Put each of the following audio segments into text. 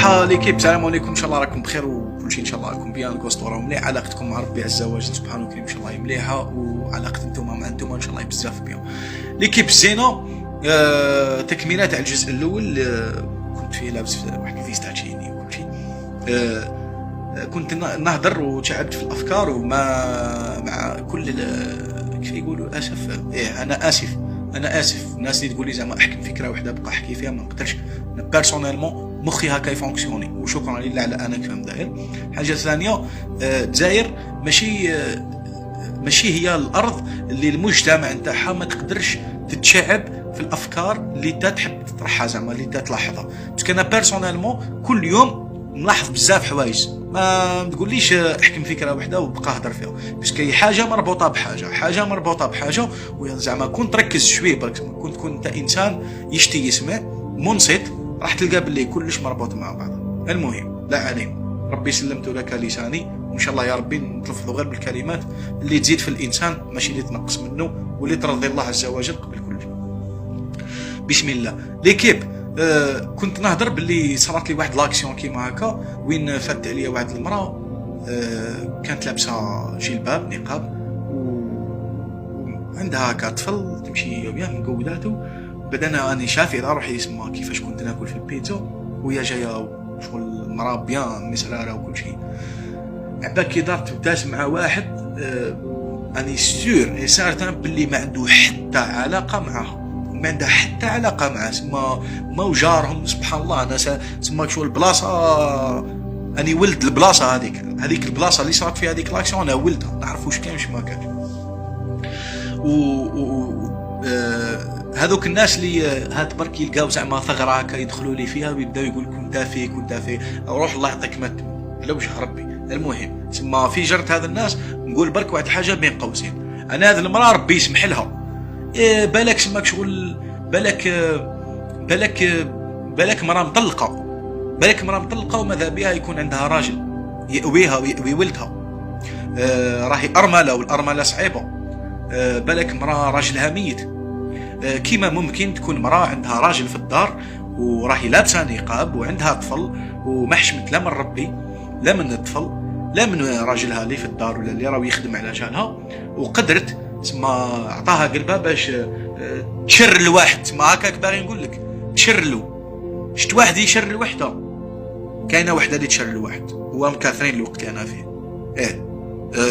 صحة ليكيب، السلام عليكم، ان شاء الله راكم بخير وكل شيء ان شاء الله راكم بيان. الكوستو راه مليح، علاقتكم مع ربي عز وجل سبحانه وتعالى ان شاء الله مليحه، وعلاقه نتوما مع نتوما ان شاء الله بزاف بيان. ليكيب الزينه تكمله تاع الجزء الاول، كنت فيه لابس واحد الفيست تاع تشيني وكل شيء. كنت نهضر وتعبت في الافكار وما مع كل كيف يقولوا اسف. انا اسف الناس اللي تقول لي زعما احكم فكره واحده بقى احكي فيها، ما نقدرش. انا بيرسونيلمون مخي هكا يفونكسيوني، وشكرا لله على انا كيفاش داير. حاجه ثانيه، الجزائر ماشي هي الارض اللي المجتمع نتاعها ما تقدرش تتشعب في الافكار اللي انت تحب تطرحها، زعما اللي انت تلاحظها. باسكو انا بيرسونيلمون كل يوم نلاحظ بزاف حوايج، ما تقوليش احكم فكره واحده وبقى هضر فيها، باسكو هي حاجه مربوطه بحاجه وزعما كنت تركز شويه برك، كنت تكون انت انسان يشتي يسمع منصت، راح تلقى باللي كلش مربوط مع بعض. المهم لا علينا، ربي سلمت لك لساني، وان شاء الله يا ربي نتلفظوا غير بالكلمات اللي تزيد في الانسان ماشي اللي تنقص منه، واللي ترضي الله عز وجل قبل كل شيء. بسم الله. ليكيب كنت نهضر باللي صارت لي واحد لاكسيون كيما هكا، وين فات عليا واحد المراه كانت لابسه جلباب نقاب، وعندها هكا طفل تمشي بيان مقوداتو. بدنا اني شافي روحي يسمى كيفاش كنت ناكل في البيتزا، وهي جايه شغل المراه بيان مسراره وكل شيء. عباك كي دارت وداز مع واحد اني سور سارتان باللي ما عنده حتى علاقه معها، ما عندها حتى علاقه معها، ما وجارهم سبحان الله. انا سما شو البلاصه، اني ولد البلاصه هذيك البلاصه اللي صارت فيها هذيك لاكسيون، انا ولدها، نعرف واش كاين واش ما كان. هذوك الناس اللي هاد برك يلقاو زعما ثغره هكا يدخلوا لي فيها ويبداو يقول كنت فيه روح الله يعطيك مات على وجه ربي. المهم تسمى في جرت هذا الناس نقول برك واحد حاجه بين قوسين، انا هذه المراه ربي يسمح لها، بالك سماك شغل بالك مراه مطلقه وماذا بها يكون عندها راجل يأويها ويأوي ولدها، راهي ارمله، والارمله صعيبه. بالك مراه راجلها ميت، كيما ممكن تكون مراه عندها راجل في الدار وراهي لابسه نقاب وعندها طفل، وما حشمت لا من ربي لا من الطفل لا من راجلها اللي في الدار ولا اللي راهو يخدم على جالها، وقدرت تسمى عطاها قلبها باش تشر الواحد. تسمى هكاك باغي نقول لك تشر له، شت واحد يشر الوحده، كاينه وحده اللي تشر الواحد، هو مكاثرين الوقت اللي انا فيه.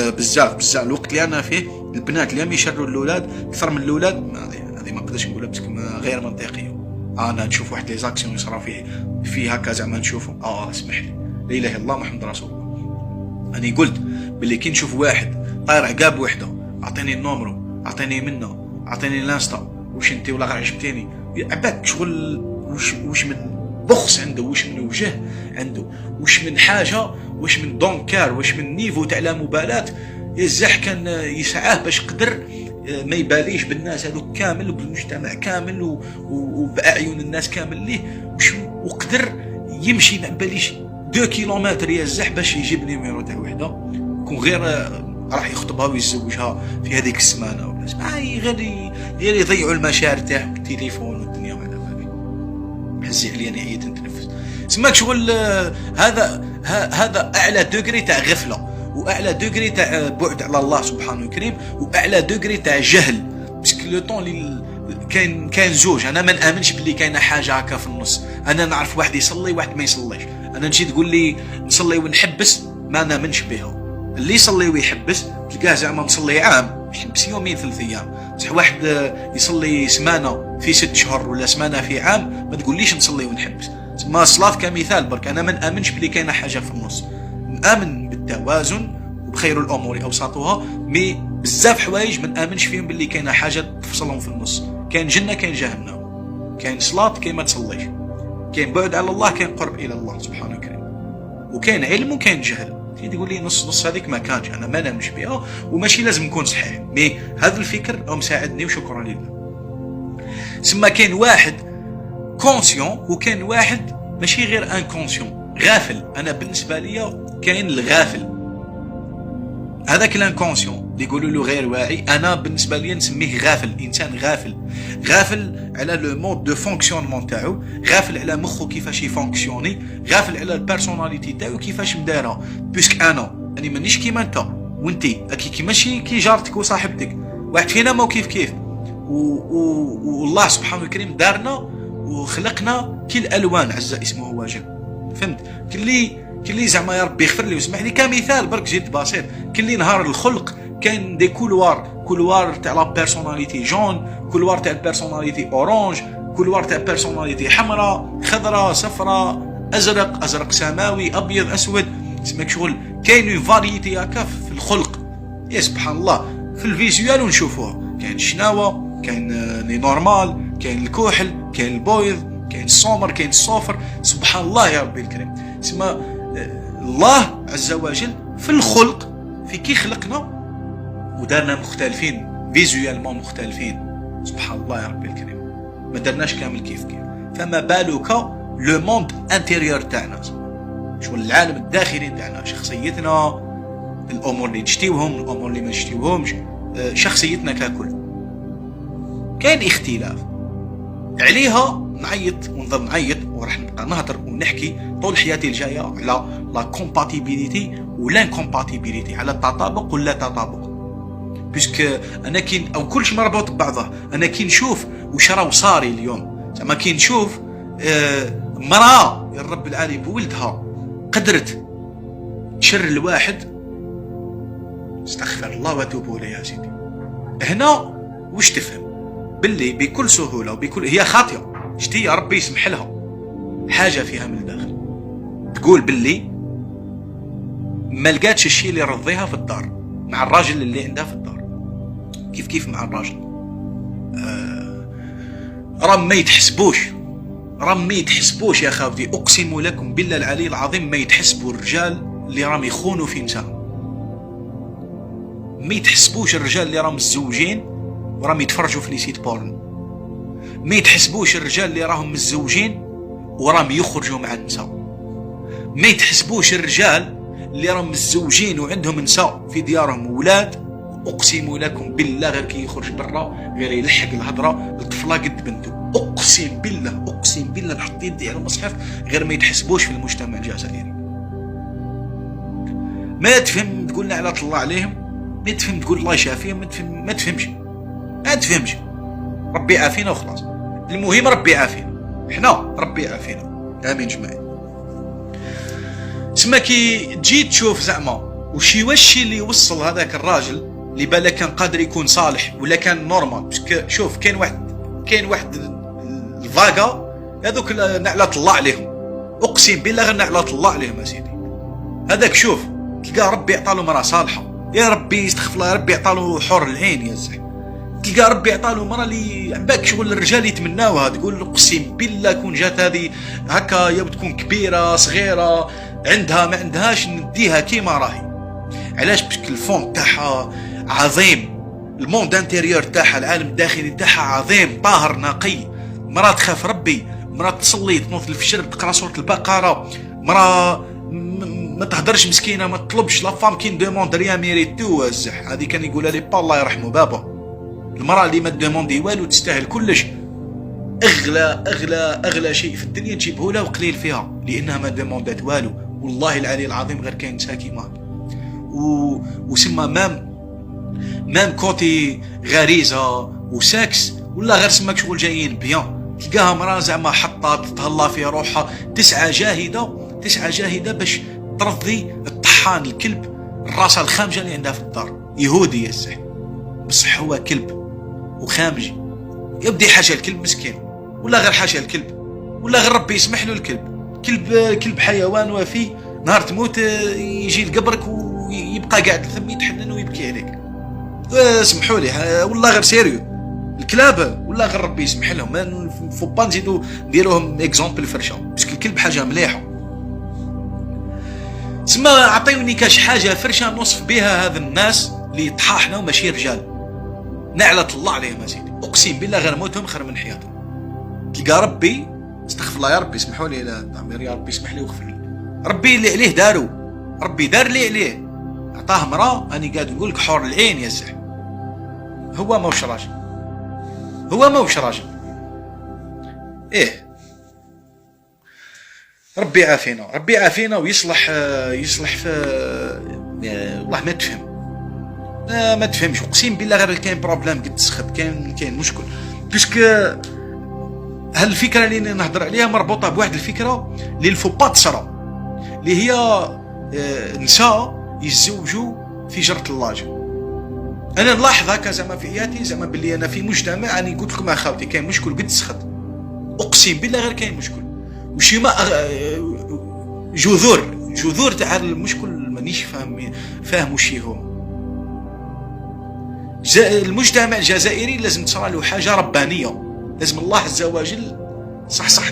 بزاف الوقت اللي انا فيه البنات اللي يشروا الاولاد اكثر من الاولاد، هذه ما نقدرش نقولها بس غير منطقيه. انا نشوف واحد لي زاكسيون يصرا فيه هكا زعما نشوفهم اسمح لي، لا اله الا الله محمد رسول الله. انا قلت باللي كي نشوف واحد طاير عقاب وحده، اعطيني النومرو، اعطيني منه، اعطيني الانستا، واش انت ولا غير عجبتيني، عباك شغل واش من بخس عنده، واش من وجه عنده، واش من حاجه، واش من دونكار، واش من نيفو تاع لا مبالاه. يزح كان يسعاه باش قدر ما يباليش بالناس هذوك كامل وبالمجتمع كامل وباعين الناس كامل ليه، وقدر يمشي ما باليش 2 كيلومتر يزح باش يجيب نيميرو تاع وحده، يكون غير راح يخطبها ويتزوجها في هذيك السمانه ولا غير يضيعوا المشاعر تاعو التليفون والدنيا ما على بالي. محزي عليا انا عييت نتنفس. سماك شغل هذا اعلى دوغري تاع غفله، واعلى دوغري تاع بعد على الله سبحانه وتعالى، واعلى دوغري تاع جهل. باسكو لو طون اللي كاين زوج، انا ما نامنش باللي كاينه حاجه هكا في النص. انا نعرف واحد يصلي واحد ما يصليش، انا نجي تقول لي نصلي ونحبس ما نامنش بها. اللي يصلي ويحبس تلقاه زعما مصلي عام يحبس يومين 3 ايام، بصح واحد يصلي سمانه في 6 شهور ولا سمانه في عام ما تقوليش نصلي ونحبس. ما الصلاه كمثال برك، انا ما نامنش بلي كاينه حاجه في النص، نامن بالتوازن وبخير الامور اوسطها، مي بزاف حوايج ما نامنش فيهم باللي كاينه حاجه تفصلهم في النص. كاين جنه كاين جهنم، كاين صلاه كاين ما تصليش، كاين بعد على الله كاين قرب الى الله سبحانه وتعالى، وكاين علم وكاين جهل. تقول لي نص هذيك ما كانش، انا ما نامنش بها وماشي لازم نكون صحيح، مي هذا الفكر هو مساعدني وشكرا لله. سما كاين واحد كونسيون وكاين واحد ماشي غير انكونسيون، غافل. انا بالنسبه لي كاين الغافل، هذاك الانكونسيون اللي يقولوا له غير واعي، انا بالنسبه لي نسميه غافل، انسان غافل على لو مود دو فونكسيونمون تاعو، غافل على مخه كيفاش يفونكسيوني، غافل على البيرسوناليتي تاعو كيفاش مدارها. بيسك اني مانيش كيما انت وانتي، اكي ماشي كي جارتك وصاحبتك، واحد فينا مو كيف والله سبحانه الكريم دارنا وخلقنا كل الالوان عز اسمه وجل. فهمت؟ كلي زعما يا ربي يغفر لي ويسمح لي، كمثال برك جد بسيط، كلي نهار الخلق كاين دي كولوار تاع لا بيرسوناليتي جون، كولوار تاع البيرسوناليتي اورانج، كولوار تاع البيرسوناليتي حمراء، خضراء، صفراء، ازرق سماوي، ابيض، اسود، سماك شغل كاين اون فاريتي هكا في الخلق. يا سبحان الله، في الفيزيوال ونشوفوها، كاين الشناوه، كاين لي نورمال، كاين الكحل، كاين البويض، كاين السمر، كاين الصفر. سبحان الله يا ربي الكريم. اسمع الله عز وجل في الخلق، في كي خلقنا ودارنا مختلفين فيزيوالمون مختلفين. سبحان الله يا ربي الكريم، ما درناش كامل كيف فما بالك لو موند انتيريور تاعنا، شو العالم الداخلي تاعنا، شخصيتنا، الامور اللي نشتيوهم، الامور اللي ما نشتيوهمش، شخصيتنا ككل. كاين اختلاف عليها، نعيط ونظل نعيط وراح نبقى نهضر ونحكي طول حياتي الجايه على لا كومباتيبيليتي والانكومباتيبيليتي، على التطابق ولا تطابق. بيسك انا كي او كلش مربوط ببعضه، انا كي نشوف واش راه صاري اليوم، زعما كي نشوف مراه يا رب العالي بولدها قدرت تشر الواحد، استغفر الله واتوب اليه يا سيدي، هنا واش تفهم باللي بكل سهوله وبكل هي خاطئه، شتي يا ربي يسمح لها حاجه فيها من الداخل، تقول باللي ما لقاتش الشيء اللي يرضيها في الدار مع الراجل اللي عندها في الدار. كيف مع الراجل؟ راه ما يتحسبوش يا خاوتي، اقسم لكم بالله العلي العظيم ما يتحسبوا الرجال اللي راهم يخونوا في نساء، ما يتحسبوش الرجال اللي راهم متزوجين وراهم يتفرجوا في لي سيت بورن، ما يتحسبوش الرجال اللي راهم متزوجين وراهم يخرجوا مع النساء، ما يتحسبوش الرجال اللي راهم متزوجين وعندهم نساء في ديارهم ولاد. اقسم لكم بالله غير كي يخرج برا غير يلحق الهضره الطفله قد بنته، اقسم بالله نحط يدي على المصحف غير ما يتحسبوش في المجتمع الجزائري. ما تفهم تقول لعنة الله عليهم، ما تفهم تقول الله يشافيهم، ما تفهمش ربي يعافينا وخلاص. المهم ربي يعافينا، احنا ربي يعافينا، امين جماعه. تسمى كي تجي تشوف زعما واش اللي يوصل هذاك الراجل اللي بالا كان قادر يكون صالح ولا كان نورمال. شوف كاين واحد الفاغا هذوك نعلة الله عليهم، اقسم بالله غير نعلة الله عليهم يا سيدي. هذاك شوف تلقى ربي يعطاله مرأة صالحه، يا ربي يستغفر الله، يا ربي يعطاله حور العين يا زح، تلقى ربي يعطاله مرأة اللي عباك شغل الرجال يتمناوها، تقول اقسم بالله كون جات هذه هكا يا بتكون كبيره صغيره عندها ما عندهاش نديها كيما راهي. علاش؟ باسكو الفون تاعها عظيم، الموند انتيريور تاعها، العالم الداخلي تاعها عظيم طاهر نقي. مرأة تخاف ربي، مرأة تصلي تنوض في الفجر تقرا سورة البقرة، مرأة ما تهدرش مسكينه، ما تطلبش لا فام كي ندوموند ريا ميريتو الزح. هذه كان يقولها لي با الله يرحمه بابا، المرأة اللي ما دوموندي والو تستاهل كلش، اغلى شيء في الدنيا تجيبه لها وقليل فيها، لانها ما دوموندات والو. والله العلي العظيم غير كاين ساكي مال وسما مام كوتي غريزه وساكس ولا غير سماك شغل جايين بيان، تلقاها مرأة زعما حطات تهلا في روحها، تسعى جاهده باش ترضي الطحان الكلب الراسه الخامجه اللي عندها في الدار، يهودي يسح بصح هو كلب وخامجي، يبدي حاشا الكلب مسكين ولا غير حاشا الكلب ولا غير ربي يسمح له الكلب حيوان وفي، نهار تموت يجي لقبرك ويبقى قاعد ثم يتحنن ويبكي عليك. اسمحوا لي والله غير سيريو، الكلاب ولا غير ربي يسمح لهم، ما فو با نزيدو نديروهم اكزامبل فرشه، باسكو الكلب حاجه مليحه. تسمى عطيوني كاش حاجه فرشه نوصف بها هذا الناس اللي طحاحنا وماشي رجال، نعلة الله عليهم يا سيدي، اقسم بالله غير موتهم خير من حياتهم. تلقى ربي استغفر الله يا ربي اسمحوا لي، لا تعمير يا ربي اسمح لي واغفر لي، ربي اللي عليه دارو، ربي دار اللي عليه، عطاه مرأة، أنا قاعد نقول لك حور العين يزح. هو موش راجل، هو موش راجل. إيه، ربي يعافينا، ربي يعافينا ويصلح. يصلح في والله ما تفهم، ما تفهمش، اقسم بالله غير كاين بروبليم قد تسخط، كاين مشكل. باسكو هالفكره اللي نهضر عليها مربوطه بواحد الفكره اللي الفو با تصرا، اللي هي نساء يتزوجوا في جرة اللاجئ. انا نلاحظ هكا زعما في حياتي، زعما باللي انا في مجتمع، راني قلت لكم اخوتي كاين مشكل قد تسخط، اقسم بالله غير كاين مشكل. وشي ما جذور تاع المشكل مانيش فاهم وش هو. المجتمع الجزائري لازم تصرى له حاجه ربانيه، لازم الله عز وجل صح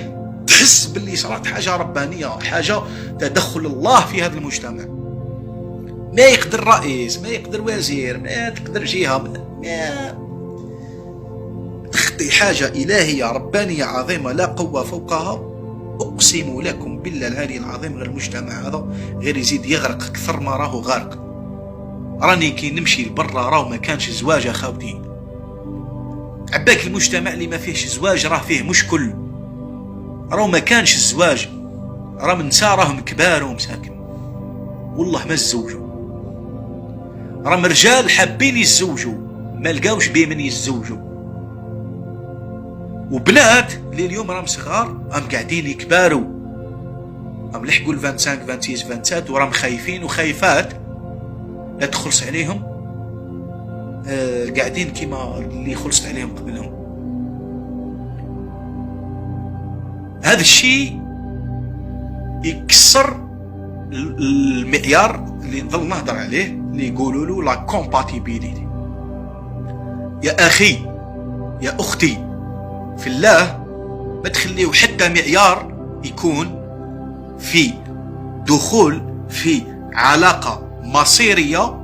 تحس باللي صارت حاجه ربانيه، حاجه تدخل الله في هذا المجتمع. ما يقدر رئيس، ما يقدر وزير، ما تقدر جهه، ما تخطي حاجه الهيه ربانيه عظيمه لا قوه فوقها. اقسم لكم بالله العلي العظيم غير المجتمع هذا غير يزيد يغرق اكثر ما راهو غارق. راني كي نمشي لبرا راه ما كانش زواج اخوتي. عباك المجتمع اللي ما فيهش زواج راه فيه مشكل، راه ما كانش الزواج، راه من نساء راهم كبار ومساكن والله ما تزوجوا، راهم رجال حابين يتزوجوا ما لقاوش بيه من يتزوجوا، وبنات اللي اليوم راهم صغار راهم قاعدين يكباروا، راهم لحقوا 25 26 27 وراهم خايفين وخايفات لا تخلص عليهم قاعدين كيما اللي خلصت عليهم قبلهم. هذا الشيء يكسر المعيار اللي نظل نهضر عليه اللي يقولوا له لا كومباتيبيليتي. يا اخي يا اختي في الله، ما تخليو حتى معيار يكون في دخول في علاقة مصيرية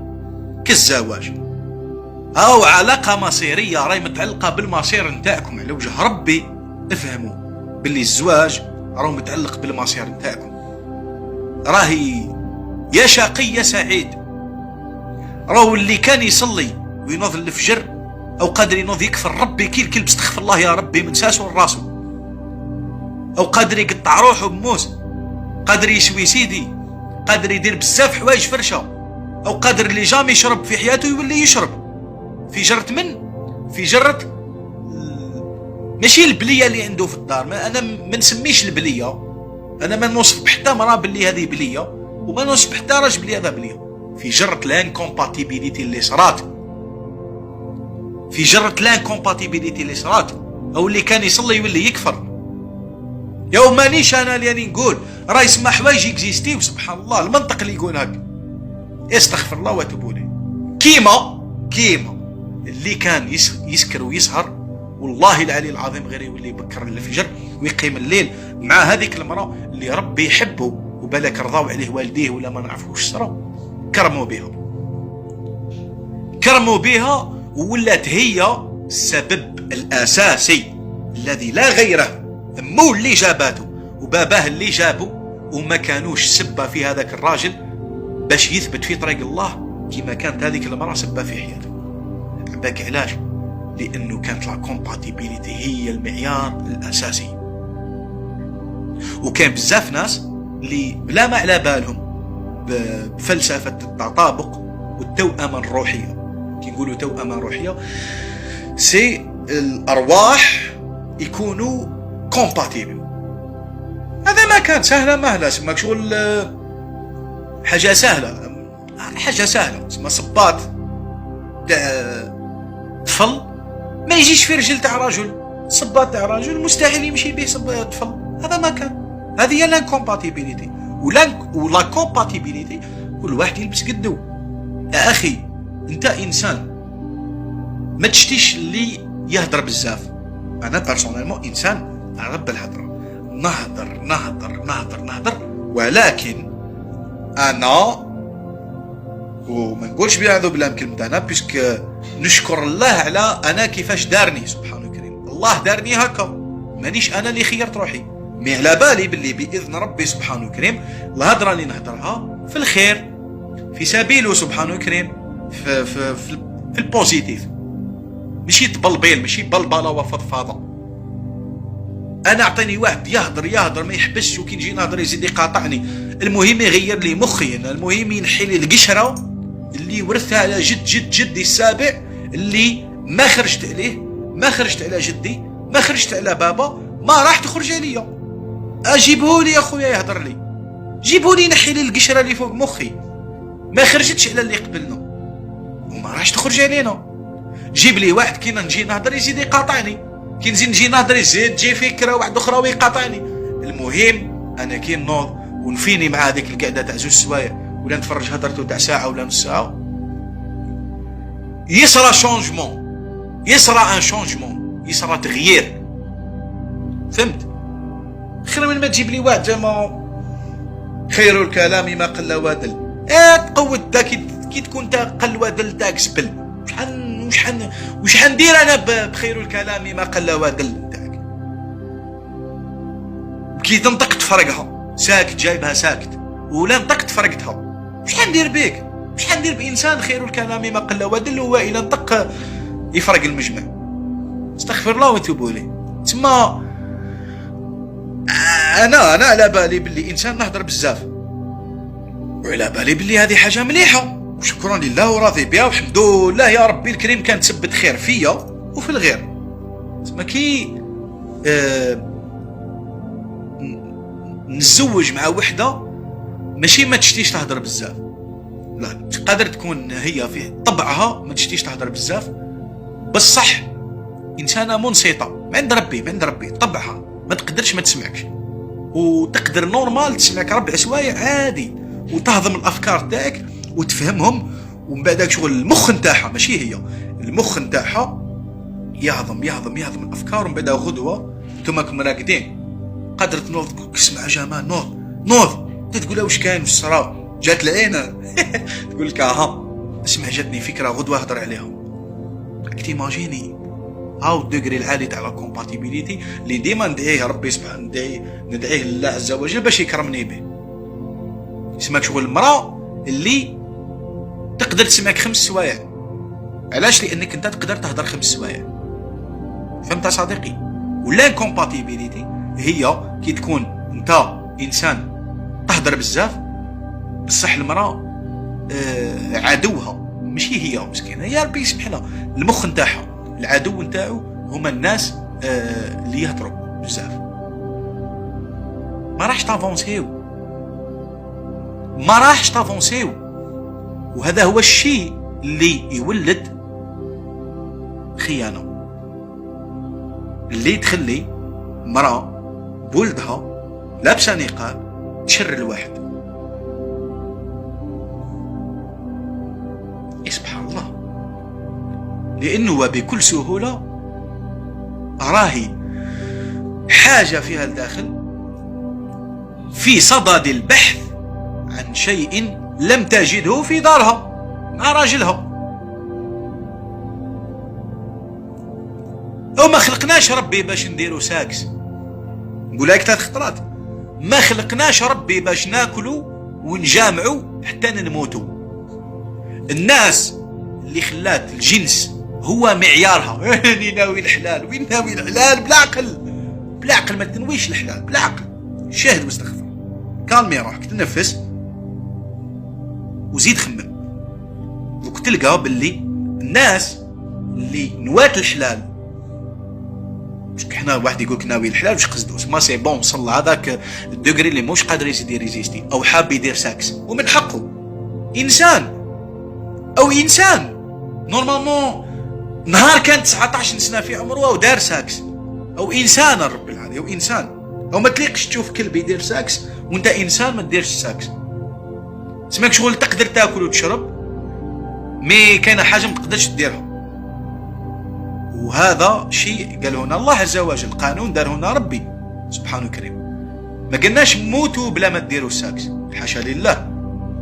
كالزواج، او علاقة مصيرية راهي متعلقة بالمصير نتاعكم. على وجه ربي افهموا باللي الزواج راه متعلق بالمصير نتاعكم، راهي يا شقي يا سعيد. راهو اللي كان يصلي وينوض الفجر او قادر ينوض يكفر ربي كي الكلب استغفر الله يا ربي من ساسو لراسو، او قادر يقطع روحه بموس، قادر يسوي سيدي، قادر يدير بزاف حوايج فرشه، او قادر اللي جامي يشرب في حياته يولي يشرب في جرة في جرة ماشي البليه اللي عنده في الدار. انا ما نسميش البليه، انا ما نوصف بحتى مراه باللي هذه بليه، وما نوصف حتى راجل باللي هذا بليه. في جرة لانكومباتيبيليتي اللي صرات، في جرة لانكومباتيبيليتي اللي صرات، او اللي كان يصلي يولي يكفر. يا مانيش انا اللي راني نقول، راه يسمى حوايج اكزيستي وسبحان الله المنطق اللي يقول هكا. استغفر الله واتوبوا اليه. كيما اللي كان يسكر ويسهر والله العلي العظيم غير يولي يبكر الفجر ويقيم الليل مع هذيك المراه اللي ربي يحبه وبالك رضاو عليه والديه ولا ما نعرفوش صرا، كرموا بها وولات هي السبب الاساسي الذي لا غيره. امه اللي جاباته وباباه اللي جابه، وما كانوش سبه في هذاك الراجل باش يثبت في طريق الله كما كانت هذيك المراه سبه في حياته. عباك علاش؟ لانه كانت لا كومباتيبيليتي هي المعيار الاساسي. وكان بزاف ناس اللي بلا ما على بالهم بفلسفه التطابق والتوأمه الروحيه. كي نقولوا توأمه روحيه سي الارواح يكونوا كومباتيبل. هذا ما كان سهله مهله، سماك شغل حاجه سهله سما صباط تاع طفل ما يجيش في رجل تاع رجل، صباط تاع رجل مستحيل يمشي به صباط طفل. هذا ما كان، هذه هي لانكومباتيبيليتي. ولا كومباتيبيليتي كل واحد يلبس قدو. يا اخي انت انسان ما تشتيش اللي يهدر بزاف. انا بيرسونيلمون انسان رب الهضره، نهضر ولكن انا وما نقولش بيعذو بلا كلمه انا بيسك نشكر الله على انا كيفاش دارني سبحانه الكريم. الله دارني هكا، مانيش انا اللي خيرت روحي. مي على بالي باللي باذن ربي سبحانه الكريم الهضره اللي نهضرها في الخير، في سبيله سبحانه الكريم، في البوزيتيف، ماشي تبلبيل، ماشي بلبله وفضفاضه. انا اعطيني واحد يهضر ما يحبسش، وكي نجي نهضر يزيد يقاطعني. المهم يغير لي مخي انا، المهم ينحي لي القشره اللي ورثها على جدي السابع، اللي ما خرجت عليه، ما خرجت على جدي، ما خرجت على بابا، ما راح تخرج عليا. اجيبه يا خويا يهضر لي، جيبوا لي نحي لي القشره اللي فوق مخي، ما خرجتش على اللي قبلنا وما راحش تخرج علينا. جيب لي واحد كي نجي نهضر يزيد يقاطعني، كي نجي نهضر يزيد تجي فكره واحده اخرى ويقاطعني. المهم انا كي نوض ونفيني مع هذيك القعده تاع 2 سوايع ولا نتفرج هضرته تاع ساعه ولا نص ساعه، يصرى شونجمون، يصرى ان شونجمون، يصرى تغيير. فهمت؟ خير من ما تجيب لي واحد زعما خير الكلام ما قل ودل. تقود كي تكون تا قل ودل تاعك زبل. وش حندير انا بخير الكلام ما قل ودل تاعك؟ كي تنطق تفرقها ساكت، جايبها ساكت، ولا نطق تفرقتها. وش حندير بيك؟ وش حندير بانسان خير الكلام ما قل ودل هو الى نطق يفرق المجمع؟ استغفر الله وتوبوا لي. تسمى انا على بالي باللي انسان نهضر بزاف، وعلى بالي باللي هذه حاجه مليحه، وشكرا لله وراضي بها، والحمد لله يا ربي الكريم كان تثبت خير فيا وفي الغير. تسمى كي نتزوج مع وحده ماشي ما تشتيش تهضر بزاف، لا، قادر تكون هي في طبعها ما تشتيش تهضر بزاف، بصح انسانه منصته من عند ربي طبعها ما تقدرش ما تسمعكش، وتقدر نورمال تسمعك 4 سوايع عادي، وتهضم الافكار تاعك وتفهمهم، ومن بعدك شغل المخ نتاعها ماشي هي، المخ نتاعها يهضم الافكار، ومن بعد غدوه نتوما راكم راقدين قادر تنوض تقول اسمع جمال نوض تقول واش كاين واش صرا، جات العين تقول لك اسمع جاتني فكره غدوه هضر عليها. تيماجيني هاو الدوغري العالي تاع لا كومباتيبيليتي اللي ديما ندعيه ربي سبحانه، ندعيه لله عز وجل باش يكرمني به. يسمعك شغل المراه اللي تقدر تسمعك 5 سوايع. علاش؟ لانك انت تقدر تهضر 5 سوايع. فهمت صديقي؟ ولا كومباتيبيليتي هي كي تكون انت انسان تهضر بزاف، بصح المراه عدوها ماشي هي مسكينه، يا ربي يسمح لها، المخ نتاعها العدو نتاعو هما الناس اللي يهضروا بزاف. ما راحش تافونسيو، وهذا هو الشيء اللي يولد خيانه، اللي تخلي مرأة بولدها لابسه نقاب تشر الواحد. سبحان الله، لانه بكل سهوله راهي حاجه فيها الداخل في صدد البحث عن شيء لم تجده في دارها مع راجلها. وما خلقناش ربي باش نديرو ساكس، نقولها لك 3 خطرات، ما خلقناش ربي باش ناكلوا ونجامعوا حتى نموتوا. الناس اللي خلات الجنس هو معيارها وين ناوي الحلال بالعقل ما تنويش الحلال بالعقل، شاهد واستغفر، كالمي روحك، تنفس وزيد خمم، وتلقى باللي الناس اللي نوات الحلال، حنا واحد يقولك ناوي الحلال واش قصدو؟ ما سي بون وصل هذاك الدوغري اللي موش قادر يزيد ريزيستي او حاب يدير ساكس، ومن حقه انسان نورمالمون نهار كان 19 سنه في عمره ودار ساكس، او انسان رب العالمين، او انسان، او ما تليقش تشوف كلب يدير ساكس وانت انسان ما تديرش ساكس. سماك شغل تقدر تاكل وتشرب، مي كاينه حاجه ما تقدرش ديرها، وهذا شيء قال هنا الله عز وجل، قانون دار هنا ربي سبحانه الكريم. ما قلناش موتوا بلا ما ديروا الساكس، حاشا لله،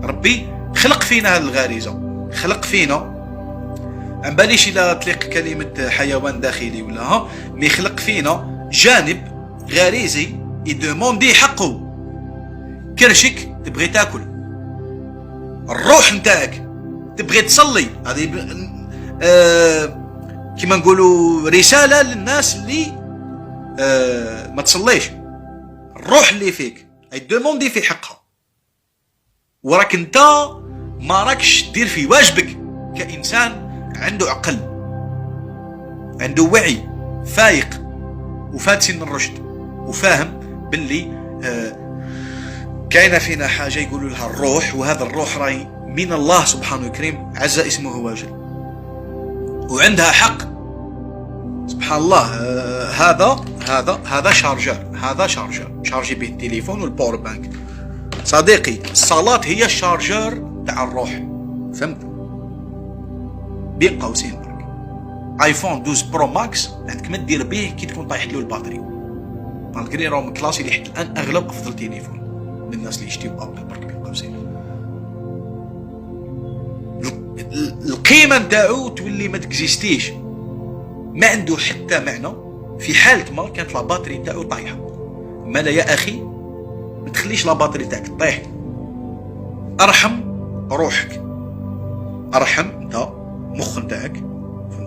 ربي خلق فينا هذه الغريزه، خلق فينا، عن باليش الا تليق كلمه حيوان داخلي ولا ها، مي خلق فينا جانب غريزي يدوموندي حقه. كرشك تبغي تاكل الروح نتاعك تبغي تصلي، هذه كما نقولوا رسالة للناس اللي ما تصليش. الروح اللي فيك اي دوموندي في حقها، وراك انت ما راكش دير في واجبك كإنسان عنده عقل، عنده وعي فايق وفات سن الرشد، وفاهم باللي كاينه فينا حاجه يقولوا لها الروح، وهذا الروح راهي من الله سبحانه وكريم عز اسمه وجل، وعندها حق. سبحان الله. هذا شارجر شارجي به التليفون والباور بانك. صديقي الصلاة هي الشارجر تاع الروح، فهمت؟ بين قوسين برك ايفون 12 برو ماكس عندك ما دير به كي تكون طايحت له الباتري، مالغري راهم كلاسي اللي حتى الان اغلب افضل تليفون للناس اللي يشتيو ابل برك بين قوسين. القيمه نتاعو تولي ما تكزيستيش، ما عنده حتى معنى في حالة ما كانت لا باتري نتاعو طايحه. مالا يا اخي ما تخليش لا باتري تاعك طيح، ارحم روحك، ارحم انت مخ نتاعك،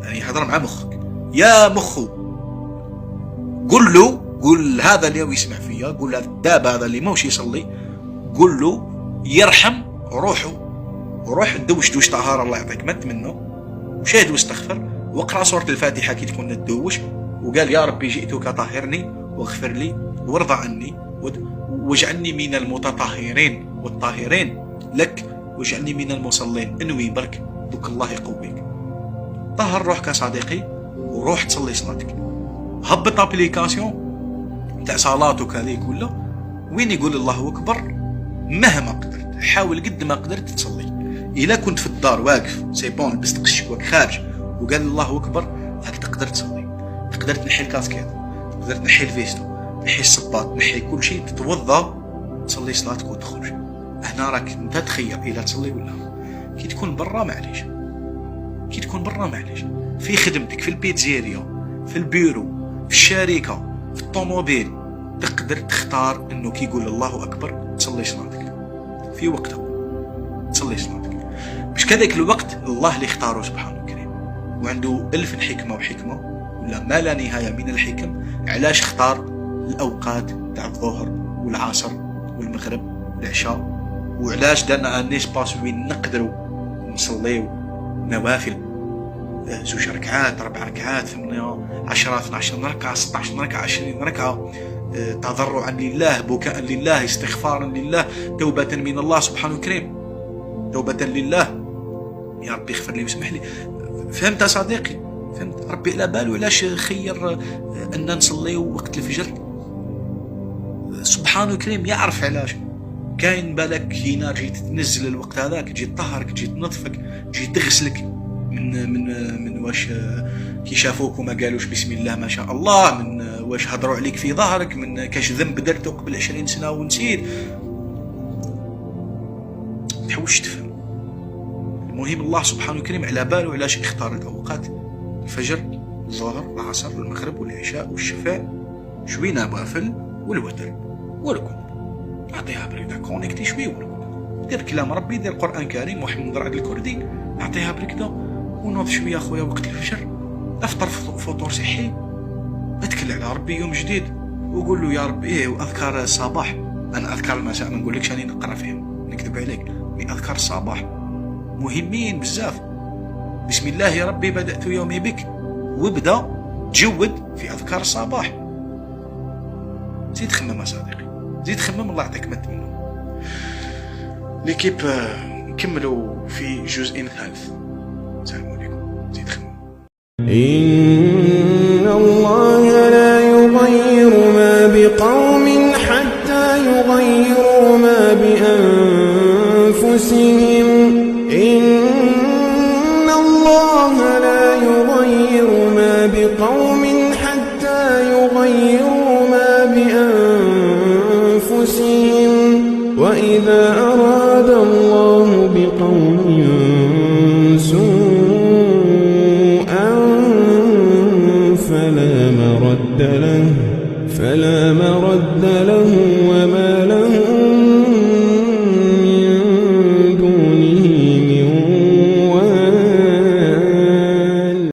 يعني هضر مع مخك يا مخو، قول هذا اللي يسمع فيا، قول هذا الدابة هذا اللي موش يصلي، قول له يرحم روحه، وروح دوش طهارة الله يعطيك ما تمنى، وشاهد واستغفر، واقرأ سورة الفاتحة كي تكون ندوش، وقال يا ربي جئتك طهرني واغفر لي وارضى عني واجعلني من المتطهرين والطاهرين لك واجعلني من المصلين. انوي برك دوك الله يقويك. طهر روحك يا صديقي وروح تصلي صلاتك. هبط ابليكاسيون تاع صلاتك هذيك ولا وين يقول الله اكبر، مهما قدرت حاول قد ما قدرت تصلي. الا كنت في الدار واقف سي بون لبست قشك خارج وقال الله اكبر، هاك تقدر تصلي، تقدر تنحي الكاسكيت، تقدر تنحي الفيستو، تنحي الصباط، تنحي كل شيء، تتوضا تصلي صلاتك وتخرج. هنا راك انت تخير الى تصلي ولا. كي تكون برا معليش، كي تكون برا معليش، في خدمتك، في البيتزيريا، في البيرو، في الشركه، في الطوموبيل، تقدر تختار انه كي يقول الله اكبر تصلي صلاتك في وقتها، تصلي صلاتك. مش كذاك الوقت الله اللي اختاره سبحانه الكريم، وعنده ألف حكمه وحكمه ولا ما لا نهايه من الحكم علاش اختار الاوقات تاع الظهر والعصر والمغرب والعشاء، وعلاش دارنا ان اسباس وين نقدروا نصليو نوافل 2 ركعات 4 ركعات 8 10 12 ركعه 16 ركعه 20 ركعه، تضرعا لله، بكاء لله، استغفارا لله، توبه من الله سبحانه الكريم، توبه لله. يا ربي اغفر لي واسمح لي. فهمت يا صديقي؟ فهمت؟ ربي على بالو علاش خير ان نصليو وقت الفجر، سبحانه الكريم يعرف علاش. كاين بالك هنا تجي تنزل الوقت هذاك، تجي تطهرك، تجي تنظفك، تجي تغسلك من واش كي شافوك وما قالوش بسم الله ما شاء الله، من واش هضروا عليك في ظهرك، من كاش ذنب درته قبل 20 سنه ونسيت. تحوش تفهم. المهم الله سبحانه الكريم على باله علاش اختار الاوقات، الفجر، الظهر، العصر، المغرب، والعشاء، والشفاء، شويه نوافل، والوتر، والركوع. اعطيها بريده كونيكتي شويه والركوع، دير كلام ربي، دير قران كريم محمد رعد الكردي، اعطيها بركده ونوض شويه اخويا وقت الفجر، افطر فطور صحي، اتكل على ربي يوم جديد، وقول له يا ربي واذكار الصباح. انا اذكار المساء ما نقولكش راني نقرا فيهم نكذب عليك، مي اذكار الصباح مهمين بزاف. بسم الله يا ربي بدأت يومي بك، وابدا تجود في اذكار الصباح. زيد خمم يا صديقي، زيد خمم، الله يعطيك ما تمنى. ليكيب نكملوا في جزء ثالث. السلام عليكم. زيد خمم. إن الله لا يغير ما بقوم حتى يغيروا ما بأنفسهم. إن الله لا يغير ما بقوم حتى يغيروا ما بأنفسهم. وإذا أراد الله بقوم سوءا فلا مرد له وما